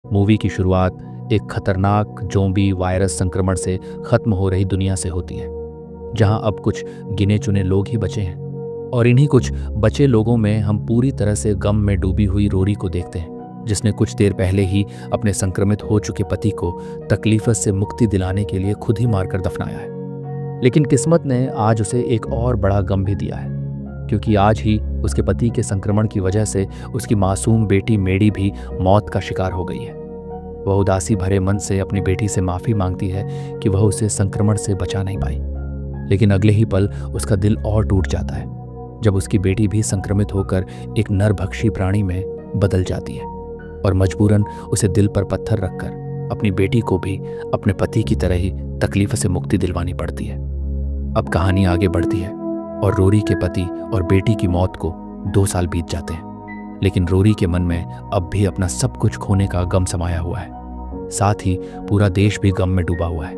Movie की शुरुआत एक खतरनाक ज़ोंबी वायरस संक्रमण से खत्म हो रही दुनिया से होती है, जहां अब कुछ गिने चुने लोग ही बचे हैं। और इन्हीं कुछ बचे लोगों में हम पूरी तरह से गम में डूबी हुई रोरी को देखते हैं, जिसने कुछ देर पहले ही अपने संक्रमित हो चुके पति को तकलीफ से मुक्ति दिलाने के लिए खुद ही मारकर दफनाया है। लेकिन किस्मत ने आज उसे एक और बड़ा गम भी दिया है, क्योंकि आज ही उसके पति के संक्रमण की वजह से उसकी मासूम बेटी मेडी भी मौत का शिकार हो गई है। वह उदासी भरे मन से अपनी बेटी से माफ़ी मांगती है कि वह उसे संक्रमण से बचा नहीं पाई, लेकिन अगले ही पल उसका दिल और टूट जाता है जब उसकी बेटी भी संक्रमित होकर एक नरभक्षी प्राणी में बदल जाती है और मजबूरन उसे दिल पर पत्थर रखकर अपनी बेटी को भी अपने पति की तरह ही तकलीफ से मुक्ति दिलवानी पड़ती है। अब कहानी आगे बढ़ती है और रोरी के पति और बेटी की मौत को 2 साल बीत जाते हैं, लेकिन रोरी के मन में अब भी अपना सब कुछ खोने का गम समाया हुआ है। साथ ही पूरा देश भी गम में डूबा हुआ है,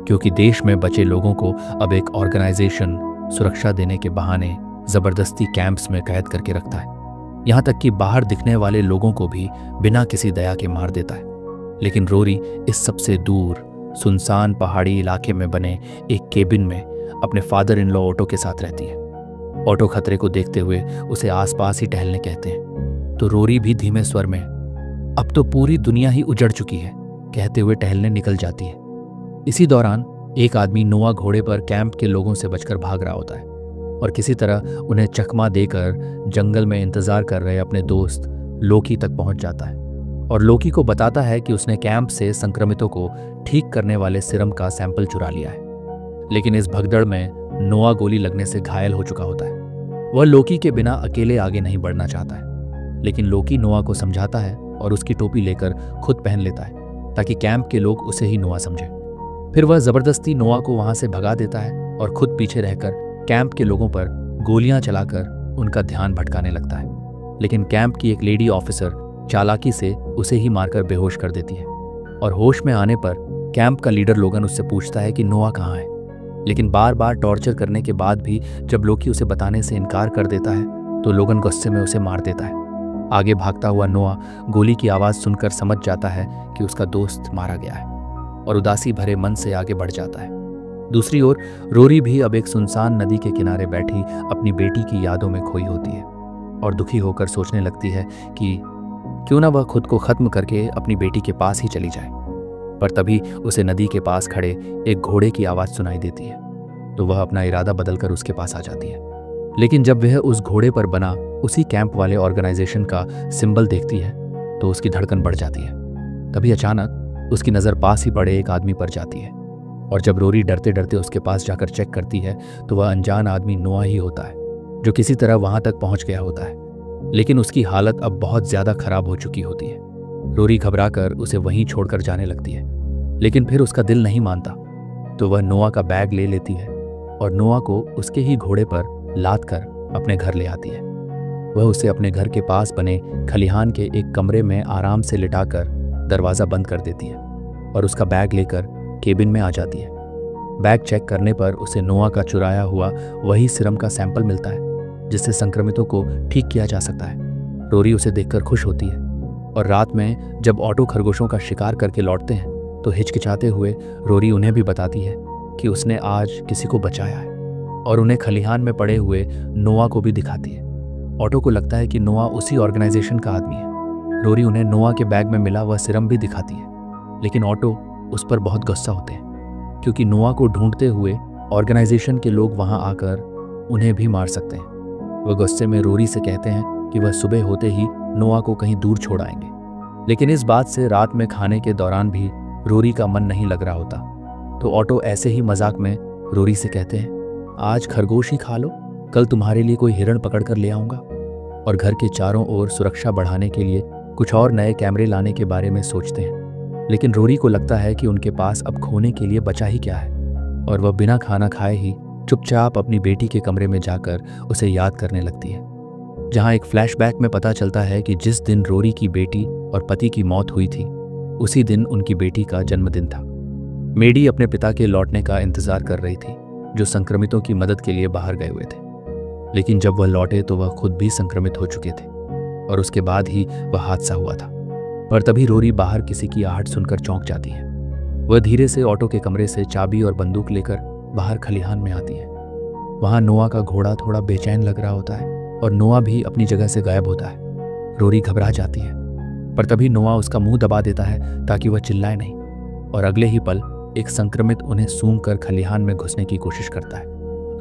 क्योंकि देश में बचे लोगों को अब एक ऑर्गेनाइजेशन सुरक्षा देने के बहाने जबरदस्ती कैंप्स में कैद करके रखता है। यहाँ तक कि बाहर दिखने वाले लोगों को भी बिना किसी दया के मार देता है। लेकिन रोरी इस सबसे दूर सुनसान पहाड़ी इलाके में बने एक केबिन में अपने फादर इन लॉ ऑटो के साथ रहती है। ऑटो खतरे को देखते हुए उसे आसपास ही टहलने कहते हैं, तो रोरी भी धीमे स्वर में अब तो पूरी दुनिया ही उजड़ चुकी है कहते हुए टहलने निकल जाती है। इसी दौरान एक आदमी नोआ घोड़े पर कैंप के लोगों से बचकर भाग रहा होता है और किसी तरह उन्हें चकमा देकर जंगल में इंतजार कर रहे अपने दोस्त लोकी तक पहुंच जाता है और लोकी को बताता है कि उसने कैंप से संक्रमितों को ठीक करने वाले सीरम का सैंपल चुरा लिया है। लेकिन इस भगदड़ में नोआ गोली लगने से घायल हो चुका होता है। वह लोकी के बिना अकेले आगे नहीं बढ़ना चाहता है, लेकिन लोकी नोआ को समझाता है और उसकी टोपी लेकर खुद पहन लेता है ताकि कैंप के लोग उसे ही नोआ समझें। फिर वह जबरदस्ती नोआ को वहां से भगा देता है और खुद पीछे रहकर कैंप के लोगों पर गोलियां चलाकर उनका ध्यान भटकाने लगता है। लेकिन कैंप की एक लेडी ऑफिसर चालाकी से उसे ही मारकर बेहोश कर देती है और होश में आने पर कैंप का लीडर लोगन उससे पूछता है कि नोआ कहाँ है। लेकिन बार बार टॉर्चर करने के बाद भी जब लोकी उसे बताने से इनकार कर देता है तो लोगन गुस्से में उसे मार देता है। आगे भागता हुआ नोआ गोली की आवाज़ सुनकर समझ जाता है कि उसका दोस्त मारा गया है और उदासी भरे मन से आगे बढ़ जाता है। दूसरी ओर रोरी भी अब एक सुनसान नदी के किनारे बैठी अपनी बेटी की यादों में खोई होती है और दुखी होकर सोचने लगती है कि क्यों ना वह खुद को खत्म करके अपनी बेटी के पास ही चली जाए। पर तभी उसे नदी के पास खड़े एक घोड़े की आवाज़ सुनाई देती है, तो वह अपना इरादा बदलकर उसके पास आ जाती है। लेकिन जब वह उस घोड़े पर बना उसी कैंप वाले ऑर्गेनाइजेशन का सिंबल देखती है तो उसकी धड़कन बढ़ जाती है। तभी अचानक उसकी नज़र पास ही पड़े एक आदमी पर जाती है और जब रोरी डरते डरते उसके पास जाकर चेक करती है तो वह अनजान आदमी नोआ ही होता है, जो किसी तरह वहां तक पहुंच गया होता है। लेकिन उसकी हालत अब बहुत ज्यादा खराब हो चुकी होती है। रोरी घबराकर उसे वहीं छोड़कर जाने लगती है, लेकिन फिर उसका दिल नहीं मानता, तो वह नोआ का बैग ले लेती है और नोआ को उसके ही घोड़े पर लाद कर अपने घर ले आती है। वह उसे अपने घर के पास बने खलिहान के एक कमरे में आराम से लिटाकर दरवाज़ा बंद कर देती है और उसका बैग लेकर केबिन में आ जाती है। बैग चेक करने पर उसे नोआ का चुराया हुआ वही सीरम का सैंपल मिलता है जिससे संक्रमितों को ठीक किया जा सकता है। रोरी उसे देखकर खुश होती है और रात में जब ऑटो खरगोशों का शिकार करके लौटते हैं तो हिचकिचाते हुए रोरी उन्हें भी बताती है कि उसने आज किसी को बचाया है और उन्हें खलिहान में पड़े हुए नोआ को भी दिखाती है। ऑटो को लगता है कि नोआ उसी ऑर्गेनाइजेशन का आदमी है। रोरी उन्हें नोआ के बैग में मिला वह सीरम भी दिखाती है, लेकिन ऑटो उस पर बहुत गुस्सा होते हैं क्योंकि नोआ को ढूंढते हुए ऑर्गेनाइजेशन के लोग वहां आकर उन्हें भी मार सकते हैं। वह गुस्से में रोरी से कहते हैं कि वह सुबह होते ही नोआ को कहीं दूर छोड़ आएंगे, लेकिन इस बात से रात में खाने के दौरान भी रोरी का मन नहीं लग रहा होता। तो ऑटो ऐसे ही मजाक में रोरी से कहते हैं, आज खरगोश ही खा लो, कल तुम्हारे लिए कोई हिरण पकड़ कर ले आऊँगा। और घर के चारों ओर सुरक्षा बढ़ाने के लिए कुछ और नए कैमरे लाने के बारे में सोचते हैं। लेकिन रोरी को लगता है कि उनके पास अब खोने के लिए बचा ही क्या है और वह बिना खाना खाए ही चुपचाप अपनी बेटी के कमरे में जाकर उसे याद करने लगती है, जहां एक फ्लैशबैक में पता चलता है कि जिस दिन रोरी की बेटी और पति की मौत हुई थी उसी दिन उनकी बेटी का जन्मदिन था। मेडी अपने पिता के लौटने का इंतजार कर रही थी, जो संक्रमितों की मदद के लिए बाहर गए हुए थे। लेकिन जब वह लौटे तो वह खुद भी संक्रमित हो चुके थे और उसके बाद ही वह हादसा हुआ था। पर तभी रोरी बाहर किसी की आहट सुनकर चौंक जाती है। वह धीरे से ऑटो के कमरे से चाबी और बंदूक लेकर बाहर खलिहान में आती है। वहां नोआ का घोड़ा थोड़ा बेचैन लग रहा होता है और नोआ भी अपनी जगह से गायब होता है। रोरी घबरा जाती है, पर तभी नोआ उसका मुंह दबा देता है ताकि वह चिल्लाए नहीं, और अगले ही पल एक संक्रमित उन्हें सूंघ कर खलिहान में घुसने की कोशिश करता है।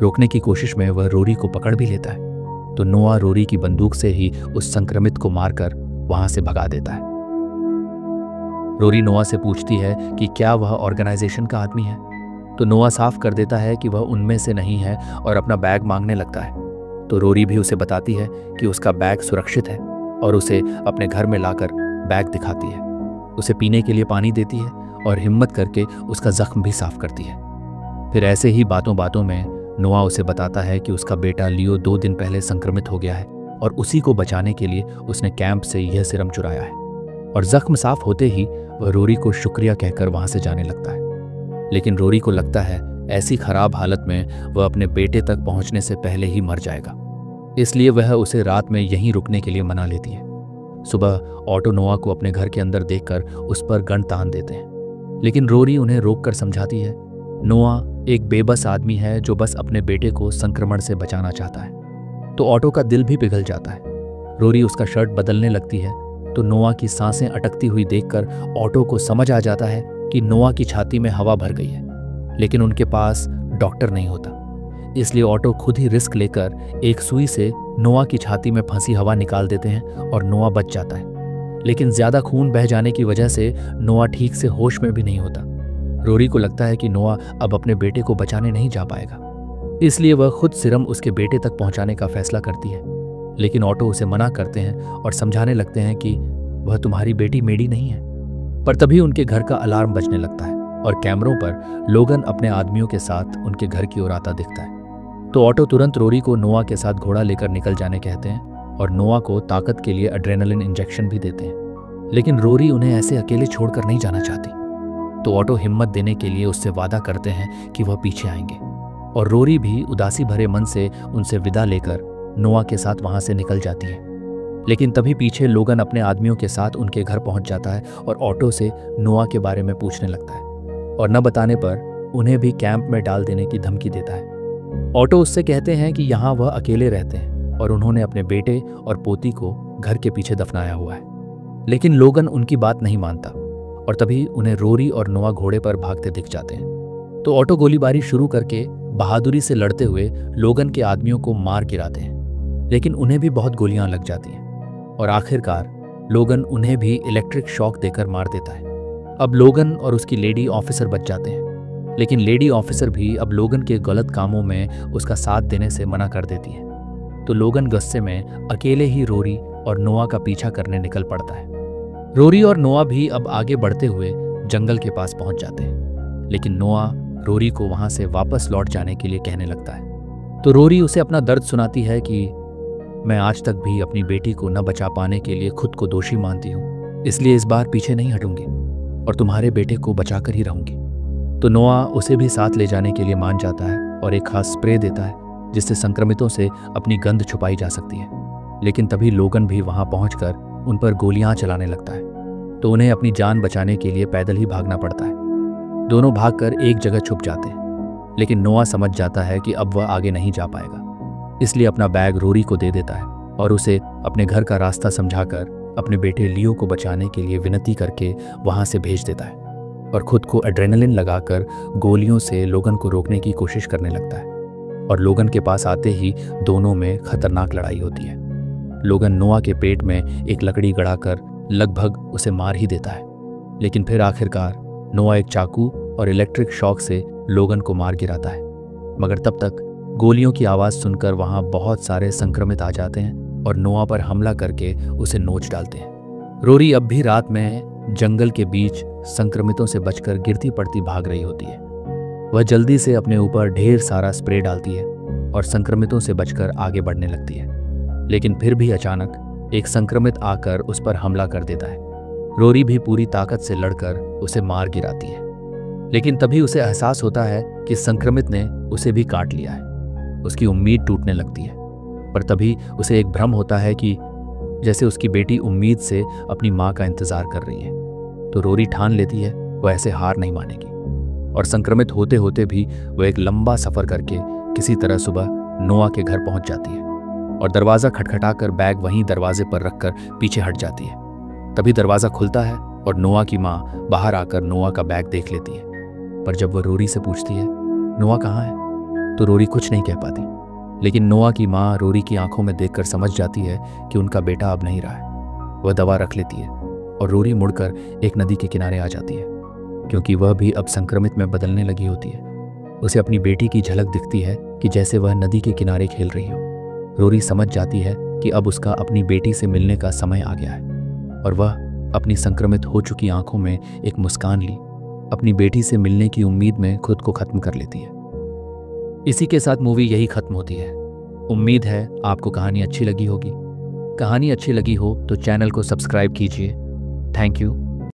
रोकने की कोशिश में वह रोरी को पकड़ भी लेता है, तो नोआ रोरी की बंदूक से ही उस संक्रमित को मारकर वहां से भगा देता है। रोरी नोआ से पूछती है कि क्या वह ऑर्गेनाइजेशन का आदमी है, तो नोआ साफ कर देता है कि वह उनमें से नहीं है और अपना बैग मांगने लगता है। तो रोरी भी उसे बताती है कि उसका बैग सुरक्षित है और उसे अपने घर में लाकर बैग दिखाती है। उसे पीने के लिए पानी देती है और हिम्मत करके उसका जख्म भी साफ करती है। फिर ऐसे ही बातों बातों में नोआ उसे बताता है कि उसका बेटा लियो 2 दिन पहले संक्रमित हो गया है और उसी को बचाने के लिए उसने कैंप से यह सिरम चुराया है। और जख्म साफ होते ही वह रोरी को शुक्रिया कहकर वहां से जाने लगता है। लेकिन रोरी को लगता है ऐसी खराब हालत में वह अपने बेटे तक पहुंचने से पहले ही मर जाएगा, इसलिए वह उसे रात में यहीं रुकने के लिए मना लेती है। सुबह ऑटो नोआ को अपने घर के अंदर देखकर उस पर गन तान देते हैं, लेकिन रोरी उन्हें रोककर समझाती है नोआ एक बेबस आदमी है जो बस अपने बेटे को संक्रमण से बचाना चाहता है। तो ऑटो का दिल भी पिघल जाता है। रोरी उसका शर्ट बदलने लगती है तो नोआ की सांसें अटकती हुई देखकर ऑटो को समझ आ जाता है कि नोआ की छाती में हवा भर गई है, लेकिन उनके पास डॉक्टर नहीं होता। इसलिए ऑटो खुद ही रिस्क लेकर एक सुई से नोआ की छाती में फंसी हवा निकाल देते हैं और नोआ बच जाता है। लेकिन ज्यादा खून बह जाने की वजह से नोआ ठीक से होश में भी नहीं होता। रोरी को लगता है कि नोआ अब अपने बेटे को बचाने नहीं जा पाएगा, इसलिए वह खुद सिरम उसके बेटे तक पहुंचाने का फैसला करती है। लेकिन ऑटो उसे मना करते हैं और समझाने लगते हैं कि वह तुम्हारी बेटी मेडी नहीं है। पर तभी उनके घर का अलार्म बजने लगता है और कैमरों पर लोगन अपने आदमियों के साथ उनके घर की ओर आता दिखता है। तो ऑटो तुरंत रोरी को नोआ के साथ घोड़ा लेकर निकल जाने कहते हैं और नोआ को ताकत के लिए एड्रेनालिन इंजेक्शन भी देते हैं। लेकिन रोरी उन्हें ऐसे अकेले छोड़कर नहीं जाना चाहती, तो ऑटो हिम्मत देने के लिए उससे वादा करते हैं कि वह पीछे आएंगे, और रोरी भी उदासी भरे मन से उनसे विदा लेकर नोआ के साथ वहां से निकल जाती है। लेकिन तभी पीछे लोगन अपने आदमियों के साथ उनके घर पहुंच जाता है और ऑटो से नोआ के बारे में पूछने लगता है, और न बताने पर उन्हें भी कैंप में डाल देने की धमकी देता है। ऑटो उससे कहते हैं कि यहाँ वह अकेले रहते हैं और उन्होंने अपने बेटे और पोती को घर के पीछे दफनाया हुआ है। लेकिन लोगन उनकी बात नहीं मानता, और तभी उन्हें रोरी और नोआ घोड़े पर भागते दिख जाते हैं। तो ऑटो गोलीबारी शुरू करके बहादुरी से लड़ते हुए लोगन के आदमियों को मार गिराते हैं, लेकिन उन्हें भी बहुत गोलियां लग जाती हैं और आखिरकार लोगन उन्हें भी इलेक्ट्रिक शॉक देकर मार देता है। अब लोगन और उसकी लेडी ऑफिसर बच जाते हैं, लेकिन लेडी ऑफिसर भी अब लोगन के गलत कामों में उसका साथ देने से मना कर देती है। तो लोगन गुस्से में अकेले ही रोरी और नोआ का पीछा करने निकल पड़ता है। रोरी और नोआ भी अब आगे बढ़ते हुए जंगल के पास पहुंच जाते हैं, लेकिन नोआ रोरी को वहां से वापस लौट जाने के लिए कहने लगता है। तो रोरी उसे अपना दर्द सुनाती है कि मैं आज तक भी अपनी बेटी को न बचा पाने के लिए खुद को दोषी मानती हूँ, इसलिए इस बार पीछे नहीं हटूंगी और तुम्हारे बेटे को बचाकर ही रहूंगी। तो नोआ उसे भी साथ ले जाने के लिए मान जाता है और एक खास स्प्रे देता है जिससे संक्रमितों से अपनी गंध छुपाई जा सकती है। लेकिन तभी लोगन भी वहां पहुंचकर उन पर गोलियां चलाने लगता है, तो उन्हें अपनी जान बचाने के लिए पैदल ही भागना पड़ता है। दोनों भागकर एक जगह छुप जाते हैं, लेकिन नोआ समझ जाता है कि अब वह आगे नहीं जा पाएगा, इसलिए अपना बैग रोरी को दे देता है और उसे अपने घर का रास्ता समझाकर अपने बेटे लियो को बचाने के लिए विनती करके वहां से भेज देता है, और खुद को एड्रेनालिन लगाकर गोलियों से लोगन को रोकने की कोशिश करने लगता है। और लोगन के पास आते ही दोनों में खतरनाक लड़ाई होती है। लोगन नोआ के पेट में एक लकड़ी गड़ाकर लगभग उसे मार ही देता है, लेकिन फिर आखिरकार नोआ एक चाकू और इलेक्ट्रिक शॉक से लोगन को मार गिराता है। मगर तब तक गोलियों की आवाज़ सुनकर वहां बहुत सारे संक्रमित आ जाते हैं और नोआ पर हमला करके उसे नोच डालते हैं। रोरी अब भी रात में जंगल के बीच संक्रमितों से बचकर गिरती पड़ती भाग रही होती है। वह जल्दी से अपने ऊपर ढेर सारा स्प्रे डालती है और संक्रमितों से बचकर आगे बढ़ने लगती है, लेकिन फिर भी अचानक एक संक्रमित आकर उस पर हमला कर देता है। रोरी भी पूरी ताकत से लड़कर उसे मार गिराती है, लेकिन तभी उसे एहसास होता है कि संक्रमित ने उसे भी काट लिया है। उसकी उम्मीद टूटने लगती है, पर तभी उसे एक भ्रम होता है कि जैसे उसकी बेटी उम्मीद से अपनी माँ का इंतजार कर रही है। तो रोरी ठान लेती है वो ऐसे हार नहीं मानेगी, और संक्रमित होते होते भी वो एक लंबा सफर करके किसी तरह सुबह नोआ के घर पहुंच जाती है और दरवाज़ा खटखटाकर बैग वहीं दरवाजे पर रखकर पीछे हट जाती है। तभी दरवाज़ा खुलता है और नोआ की माँ बाहर आकर नोआ का बैग देख लेती है। पर जब वह रोरी से पूछती है नोआ कहाँ है, तो रोरी कुछ नहीं कह पाती। लेकिन नोआ की माँ रोरी की आंखों में देखकर समझ जाती है कि उनका बेटा अब नहीं रहा है। वह दवा रख लेती है और रोरी मुड़कर एक नदी के किनारे आ जाती है, क्योंकि वह भी अब संक्रमित में बदलने लगी होती है। उसे अपनी बेटी की झलक दिखती है कि जैसे वह नदी के किनारे खेल रही हो। रोरी समझ जाती है कि अब उसका अपनी बेटी से मिलने का समय आ गया है, और वह अपनी संक्रमित हो चुकी आंखों में एक मुस्कान ली अपनी बेटी से मिलने की उम्मीद में खुद को खत्म कर लेती है। इसी के साथ मूवी यही खत्म होती है। उम्मीद है आपको कहानी अच्छी लगी होगी। कहानी अच्छी लगी हो तो चैनल को सब्सक्राइब कीजिए। Thank you.